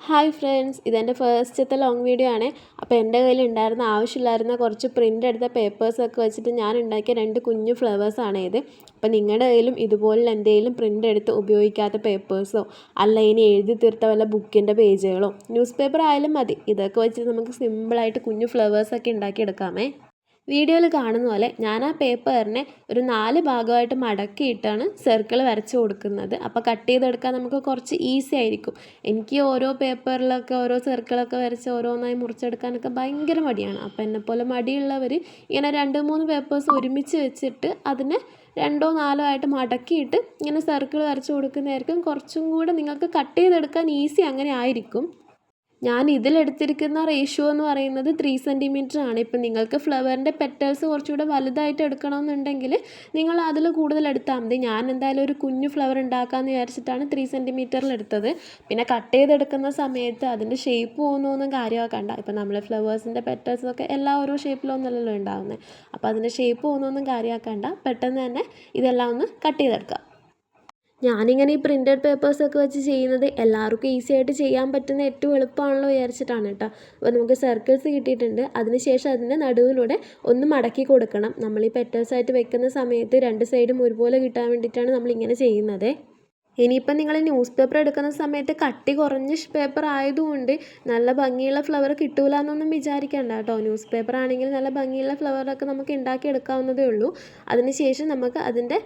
Hi friends, ഇതെൻ്റെ ഫസ്റ്റത്തെ long video ആണ്. അപ്പോൾ എൻ്റെ കയ്യിലുണ്ടായിരുന്ന ആവശ്യമില്ലായിരുന്ന കുറച്ച് പ്രിൻ്റ് എടുത്ത പേപ്പേഴ്സൊക്കെ വെച്ചിട്ട് ഞാൻ ഉണ്ടാക്കിയ 2 കുഞ്ഞു ഫ്ലവേഴ്സാണ് ഇത്. അപ്പോൾ നിങ്ങളുടെ കയ്യിലും ഇതുപോലെ എന്തെങ്കിലും പ്രിൻ്റ് എടുത്ത് ഉപയോഗിക്കാത്ത പേപ്പേഴ്സോ അല്ല ഇനി എഴുതി തീർത്ത വല്ല ബുക്കിൻ്റെ പേജുകളോ ന്യൂസ് പേപ്പർ ആയാലും മതി. ഇതൊക്കെ വെച്ചിട്ട് നമുക്ക് സിമ്പിളായിട്ട് കുഞ്ഞു ഫ്ലവേഴ്സൊക്കെ ഉണ്ടാക്കിയെടുക്കാമേ. വീഡിയോയിൽ കാണുന്ന പോലെ ഞാൻ ആ പേപ്പറിനെ ഒരു 4 ഭാഗമായിട്ട് മടക്കിയിട്ടാണ് സർക്കിൾ വരച്ച് കൊടുക്കുന്നത്. അപ്പോൾ കട്ട് ചെയ്തെടുക്കാൻ നമുക്ക് കുറച്ച് ഈസി ആയിരിക്കും. എനിക്ക് ഓരോ പേപ്പറിലൊക്കെ ഓരോ സർക്കിളൊക്കെ വരച്ച് ഓരോന്നായി മുറിച്ചെടുക്കാനൊക്കെ ഭയങ്കര മടിയാണ്. അപ്പോൾ എന്നെപ്പോലെ മടിയുള്ളവർ ഇങ്ങനെ 2-3 പേപ്പേഴ്സ് ഒരുമിച്ച് വെച്ചിട്ട് അതിനെ 2-4 ആയിട്ട് മടക്കിയിട്ട് ഇങ്ങനെ സർക്കിൾ വരച്ച് കൊടുക്കുന്നതായിരിക്കും കുറച്ചും കൂടെ നിങ്ങൾക്ക് കട്ട് ചെയ്തെടുക്കാൻ ഈസി. അങ്ങനെ ആയിരിക്കും. ഞാൻ ഇതിലെടുത്തിരിക്കുന്ന റേഷ്യോ എന്ന് പറയുന്നത് 3 സെൻറ്റിമീറ്റർ ആണ്. ഇപ്പം നിങ്ങൾക്ക് ഫ്ലവറിൻ്റെ പെറ്റൽസ് കുറച്ചുകൂടെ വലുതായിട്ട് എടുക്കണമെന്നുണ്ടെങ്കിൽ നിങ്ങൾ അതിൽ കൂടുതൽ എടുത്താൽ മതി. ഞാൻ എന്തായാലും ഒരു കുഞ്ഞു ഫ്ലവർ ഉണ്ടാക്കാമെന്ന് വിചാരിച്ചിട്ടാണ് 3 സെൻറ്റിമീറ്ററിൽ എടുത്തത്. പിന്നെ കട്ട് ചെയ്തെടുക്കുന്ന സമയത്ത് അതിൻ്റെ ഷേപ്പ് പോകുന്നൊന്നും കാര്യമാക്കണ്ട. ഇപ്പം നമ്മൾ ഫ്ലവേഴ്സിൻ്റെ പെറ്റൽസൊക്കെ എല്ലാ ഓരോ ഷേപ്പിലൊന്നല്ലല്ലോ ഉണ്ടാകുന്നത്. അപ്പോൾ അതിൻ്റെ ഷേപ്പ് പോകുന്നൊന്നും കാര്യമാക്കണ്ട. പെട്ടെന്ന് തന്നെ ഇതെല്ലാം ഒന്ന് കട്ട് ചെയ്തെടുക്കാം. ഞാനിങ്ങനെ ഈ പ്രിൻറ്റഡ് പേപ്പേഴ്സൊക്കെ വെച്ച് ചെയ്യുന്നത് എല്ലാവർക്കും ഈസി ആയിട്ട് ചെയ്യാൻ പറ്റുന്ന ഏറ്റവും എളുപ്പമാണല്ലോ വിചാരിച്ചിട്ടാണ് കേട്ടോ. അപ്പോൾ നമുക്ക് സർക്കിൾസ് കിട്ടിയിട്ടുണ്ട്. അതിനുശേഷം അതിൻ്റെ നടുവിലൂടെ ഒന്ന് മടക്കി കൊടുക്കണം. നമ്മൾ ഈ പെറ്റൽസായിട്ട് വെക്കുന്ന സമയത്ത് 2 സൈഡും ഒരുപോലെ കിട്ടാൻ വേണ്ടിയിട്ടാണ് നമ്മളിങ്ങനെ ചെയ്യുന്നത്. ഇനിയിപ്പം നിങ്ങൾ ന്യൂസ് പേപ്പർ എടുക്കുന്ന സമയത്ത് കട്ടി കുറഞ്ഞ പേപ്പർ ആയതുകൊണ്ട് നല്ല ഭംഗിയുള്ള ഫ്ലവർ കിട്ടൂല എന്നൊന്നും വിചാരിക്കേണ്ട കേട്ടോ. ന്യൂസ് പേപ്പർ ആണെങ്കിൽ നല്ല ഭംഗിയുള്ള ഫ്ലവറൊക്കെ നമുക്ക് ഉണ്ടാക്കി എടുക്കാവുന്നതേ ഉള്ളൂ. അതിനുശേഷം നമുക്ക് അതിൻ്റെ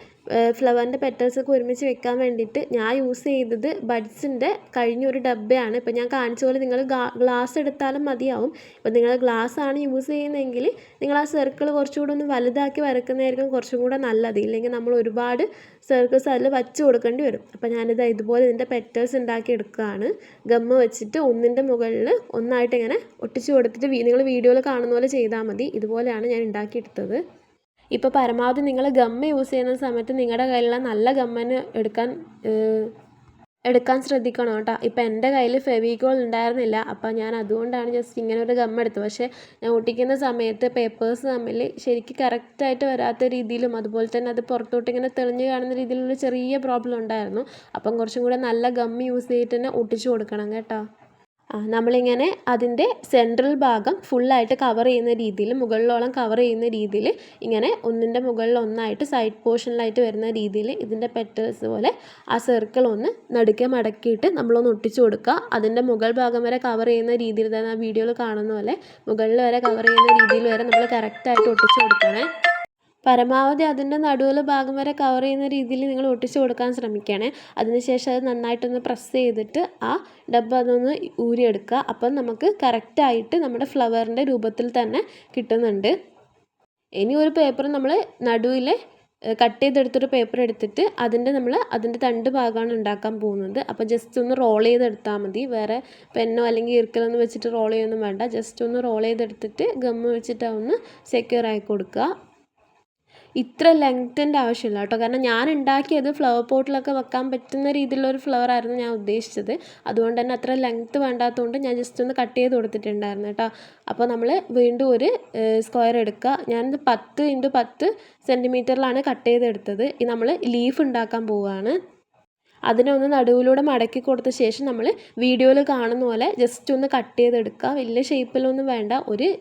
ഫ്ലവറിൻ്റെ പെറ്റൽസൊക്കെ ഒരുമിച്ച് വെക്കാൻ വേണ്ടിയിട്ട് ഞാൻ യൂസ് ചെയ്തത് ബഡ്സിൻ്റെ കഴിഞ്ഞൊരു ഡബ്ബയാണ്. ഇപ്പം ഞാൻ കാണിച്ച പോലെ നിങ്ങൾ ഗ്ലാസ് എടുത്താലും മതിയാവും. ഇപ്പം നിങ്ങൾ ഗ്ലാസ് ആണ് യൂസ് ചെയ്യുന്നതെങ്കിൽ നിങ്ങൾ ആ സർക്കിൾ കുറച്ചുകൂടെ ഒന്ന് വലുതാക്കി വരക്കുന്നതായിരിക്കും കുറച്ചും കൂടെ നല്ലത്. ഇല്ലെങ്കിൽ നമ്മൾ ഒരുപാട് സർക്കിൾസ് അതിൽ വച്ച് കൊടുക്കേണ്ടി വരും. അപ്പോൾ ഞാനിത് ഇതുപോലെ ഇതിൻ്റെ പെറ്റൽസ് ഉണ്ടാക്കി എടുക്കുകയാണ്. ഗമ്മ് വെച്ചിട്ട് ഒന്നിൻ്റെ മുകളിൽ ഒന്നായിട്ട് ഇങ്ങനെ ഒട്ടിച്ച് കൊടുത്തിട്ട് നിങ്ങൾ വീഡിയോയിൽ കാണുന്ന പോലെ ചെയ്താൽ മതി. ഇതുപോലെയാണ് ഞാൻ ഉണ്ടാക്കിയെടുത്തത്. ഇപ്പോൾ പരമാവധി നിങ്ങൾ ഗമ്മ് യൂസ് ചെയ്യുന്ന സമയത്ത് നിങ്ങളുടെ കയ്യിലുള്ള നല്ല ഗമ്മന് എടുക്കാൻ ശ്രദ്ധിക്കണം കേട്ടോ. ഇപ്പോൾ എൻ്റെ കയ്യിൽ ഫെവിക്കോൾ ഉണ്ടായിരുന്നില്ല. അപ്പോൾ ഞാൻ അതുകൊണ്ടാണ് ജസ്റ്റ് ഇങ്ങനെ ഒരു ഗം എടുത്തത്. പക്ഷേ ഞാൻ ഒട്ടിക്കുന്ന സമയത്ത് പേപ്പേഴ്സ് തമ്മിൽ ശരിക്കും കറക്റ്റായിട്ട് വരാത്ത രീതിയിലും അതുപോലെ തന്നെ അത് പുറത്തോട്ട് ഇങ്ങനെ തെളിഞ്ഞ് കാണുന്ന രീതിയിലുള്ള ചെറിയ പ്രോബ്ലം ഉണ്ടായിരുന്നു. അപ്പം കുറച്ചും കൂടെ നല്ല ഗം യൂസ് ചെയ്തിട്ട് തന്നെ ഒട്ടിച്ചു കൊടുക്കണം കേട്ടോ. നമ്മളിങ്ങനെ അതിൻ്റെ സെൻട്രൽ ഭാഗം ഫുള്ളായിട്ട് കവർ ചെയ്യുന്ന രീതിയിൽ മുകളിലോളം കവർ ചെയ്യുന്ന രീതിയിൽ ഇങ്ങനെ ഒന്നിൻ്റെ മുകളിൽ ഒന്നായിട്ട് സൈഡ് പോർഷനിലായിട്ട് വരുന്ന രീതിയിൽ ഇതിൻ്റെ പെറ്റൽസ് പോലെ ആ സർക്കിൾ ഒന്ന് നടുക്കെ മടക്കിയിട്ട് നമ്മളൊന്ന് ഒട്ടിച്ചു കൊടുക്കുക. അതിൻ്റെ മുകൾ ഭാഗം വരെ കവർ ചെയ്യുന്ന രീതിയിൽ തന്നെ ആ വീഡിയോയിൽ കാണുന്ന പോലെ മുകളിൽ വരെ കവർ ചെയ്യുന്ന രീതിയിൽ വരെ നമ്മൾ കറക്റ്റായിട്ട് ഒട്ടിച്ചു കൊടുക്കണേ. പരമാവധി അതിൻ്റെ നടുവിലെ ഭാഗം വരെ കവർ ചെയ്യുന്ന രീതിയിൽ നിങ്ങൾ ഒട്ടിച്ച് കൊടുക്കാൻ ശ്രമിക്കണേ. അതിനുശേഷം അത് നന്നായിട്ടൊന്ന് പ്രസ് ചെയ്തിട്ട് ആ ഡബ്ബ അതൊന്ന് ഊരിയെടുക്കുക. അപ്പം നമുക്ക് കറക്റ്റായിട്ട് നമ്മുടെ ഫ്ലവറിൻ്റെ രൂപത്തിൽ തന്നെ കിട്ടുന്നുണ്ട്. ഇനി ഒരു പേപ്പർ നമ്മൾ നടുവിൽ കട്ട് ചെയ്തെടുത്തൊരു പേപ്പർ എടുത്തിട്ട് അതിൻ്റെ തണ്ട് ഭാഗമാണ് ഉണ്ടാക്കാൻ പോകുന്നത്. അപ്പോൾ ജസ്റ്റ് ഒന്ന് റോൾ ചെയ്തെടുത്താൽ മതി. വേറെ പെന്നോ അല്ലെങ്കിൽ ഇറുക്കലൊന്നും വെച്ചിട്ട് റോൾ ചെയ്യൊന്നും വേണ്ട. ജസ്റ്റ് ഒന്ന് റോൾ ചെയ്തെടുത്തിട്ട് ഗമ്മ് വെച്ചിട്ട് ഒന്ന് സെക്യൂർ ആക്കി കൊടുക്കുക. ഇത്ര ലെങ്ത്തിൻ്റെ ആവശ്യമില്ല കേട്ടോ. കാരണം ഞാൻ ഉണ്ടാക്കിയത് ഫ്ലവർ പോട്ടിലൊക്കെ വെക്കാൻ പറ്റുന്ന രീതിയിലുള്ളൊരു ഫ്ലവർ ആയിരുന്നു ഞാൻ ഉദ്ദേശിച്ചത്. അതുകൊണ്ട് തന്നെ അത്ര ലെങ്ത്ത് വേണ്ടാത്തതുകൊണ്ട് ഞാൻ ജസ്റ്റ് ഒന്ന് കട്ട് ചെയ്ത് കൊടുത്തിട്ടുണ്ടായിരുന്നു കേട്ടോ. അപ്പോൾ നമ്മൾ വീണ്ടും ഒരു സ്ക്വയർ എടുക്കുക. ഞാനിത് 10x10 സെൻറ്റിമീറ്ററിലാണ് കട്ട് ചെയ്തെടുത്തത്. നമ്മൾ ലീഫ് ഉണ്ടാക്കാൻ പോവുകയാണ്. അതിനെ ഒന്ന് നടുവിലൂടെ മടക്കി കൊടുത്ത ശേഷം നമ്മൾ വീഡിയോയിൽ കാണുന്ന പോലെ ജസ്റ്റ് ഒന്ന് കട്ട് ചെയ്തെടുക്കുക. വലിയ ഷേപ്പിലൊന്നും വേണ്ട.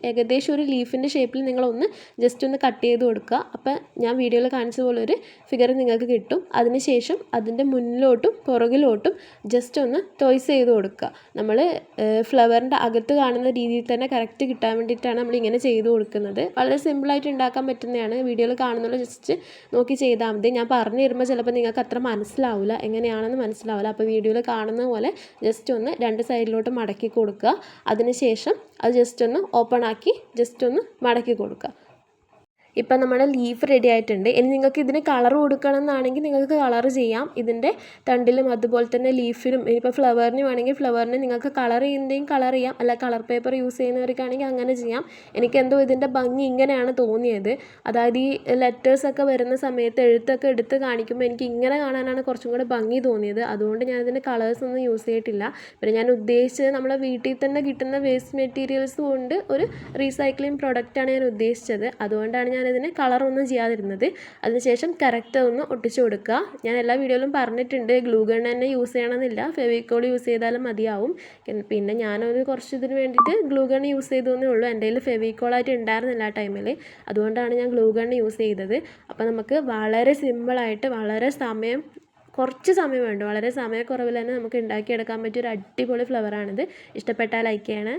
ഏകദേശം ഒരു ലീഫിൻ്റെ ഷേപ്പിൽ നിങ്ങളൊന്ന് ജസ്റ്റ് ഒന്ന് കട്ട് ചെയ്ത് കൊടുക്കുക. അപ്പോൾ ഞാൻ വീഡിയോയിൽ കാണിച്ച പോലെ ഒരു ഫിഗർ നിങ്ങൾക്ക് കിട്ടും. അതിനുശേഷം അതിൻ്റെ മുന്നിലോട്ടും പുറകിലോട്ടും ജസ്റ്റ് ഒന്ന് ടോയ്സ് ചെയ്ത് കൊടുക്കുക. നമ്മൾ ഫ്ലവറിൻ്റെ അകത്ത് കാണുന്ന രീതിയിൽ തന്നെ കറക്റ്റ് കിട്ടാൻ വേണ്ടിയിട്ടാണ് നമ്മളിങ്ങനെ ചെയ്ത് കൊടുക്കുന്നത്. വളരെ സിമ്പിളായിട്ട് ഉണ്ടാക്കാൻ പറ്റുന്നതാണ്. വീഡിയോയിൽ കാണുന്നത് ജസ്റ്റ് നോക്കി ചെയ്താൽ മതി. ഞാൻ പറഞ്ഞു തരുമ്പോൾ ചിലപ്പോൾ നിങ്ങൾക്ക് അത്ര മനസ്സിലാവില്ല, എങ്ങനെയാണെന്ന് മനസ്സിലാവില്ല. അപ്പോൾ വീഡിയോയിൽ കാണുന്ന പോലെ ജസ്റ്റ് ഒന്ന് 2 സൈഡിലോട്ട് മടക്കി കൊടുക്കുക. അതിനുശേഷം അത് ജസ്റ്റ് ഒന്ന് ഓപ്പൺ ആക്കി ജസ്റ്റ് ഒന്ന് മടക്കി കൊടുക്കുക. ഇപ്പം നമ്മുടെ ലീഫ് റെഡി ആയിട്ടുണ്ട്. ഇനി നിങ്ങൾക്ക് ഇതിന് കളർ കൊടുക്കണം എന്നാണെങ്കിൽ നിങ്ങൾക്ക് കളർ ചെയ്യാം. ഇതിൻ്റെ തണ്ടിലും അതുപോലെ തന്നെ ലീഫിലും ഇനിയിപ്പോൾ ഫ്ലവറിന് വേണമെങ്കിൽ ഫ്ലവറിന് നിങ്ങൾക്ക് കളർ ചെയ്യുന്നതെങ്കിൽ കളർ ചെയ്യാം. അല്ല കളർ പേപ്പർ യൂസ് ചെയ്യുന്നവർക്കാണെങ്കിൽ അങ്ങനെ ചെയ്യാം. എനിക്കെന്തോ ഇതിൻ്റെ ഭംഗി ഇങ്ങനെയാണ് തോന്നിയത്. അതായത് ഈ ലെറ്റേഴ്സൊക്കെ വരുന്ന സമയത്ത് എഴുത്തൊക്കെ എടുത്ത് കാണിക്കുമ്പോൾ എനിക്ക് ഇങ്ങനെ കാണാനാണ് കുറച്ചും കൂടെ ഭംഗി തോന്നിയത്. അതുകൊണ്ട് ഞാൻ ഇതിൻ്റെ കളേഴ്സൊന്നും യൂസ് ചെയ്തിട്ടില്ല. പിന്നെ ഞാൻ ഉദ്ദേശിച്ചത് നമ്മളെ വീട്ടിൽ തന്നെ കിട്ടുന്ന വേസ്റ്റ് മെറ്റീരിയൽസ് കൊണ്ട് ഒരു റീസൈക്ലിംഗ് പ്രൊഡക്റ്റാണ് ഞാൻ ഉദ്ദേശിച്ചത്. അതുകൊണ്ടാണ് ഞാൻ ഞാനിതിന് കളറൊന്നും ചെയ്യാതിരുന്നത്. അതിനുശേഷം കറക്റ്റ് ഒന്ന് ഒട്ടിച്ചു കൊടുക്കുക. ഞാൻ എല്ലാ വീഡിയോയിലും പറഞ്ഞിട്ടുണ്ട് ഗ്ലൂ ഗൺ തന്നെ യൂസ് ചെയ്യണമെന്നില്ല, ഫെവിക്കോൾ യൂസ് ചെയ്താലും മതിയാവും. പിന്നെ ഞാനൊരു കുറച്ച് ഇതിന് വേണ്ടിയിട്ട് ഗ്ലൂ ഗൺ യൂസ് ചെയ്തു എന്നേ ഉള്ളൂ. എൻ്റെ കയ്യിൽ ഫെവിക്കോളായിട്ട് ഉണ്ടായിരുന്നില്ല ആ ടൈമിൽ, അതുകൊണ്ടാണ് ഞാൻ ഗ്ലൂ ഗൺ യൂസ് ചെയ്തത്. അപ്പോൾ നമുക്ക് വളരെ സിമ്പിളായിട്ട് വളരെ കുറച്ച് സമയം വേണ്ട, വളരെ സമയക്കുറവിൽ തന്നെ നമുക്ക് ഉണ്ടാക്കിയെടുക്കാൻ പറ്റിയ ഒരു അടിപൊളി ഫ്ലവറാണിത്. ഇഷ്ടപ്പെട്ടാൽ ലൈക്ക് ചെയ്യണേ.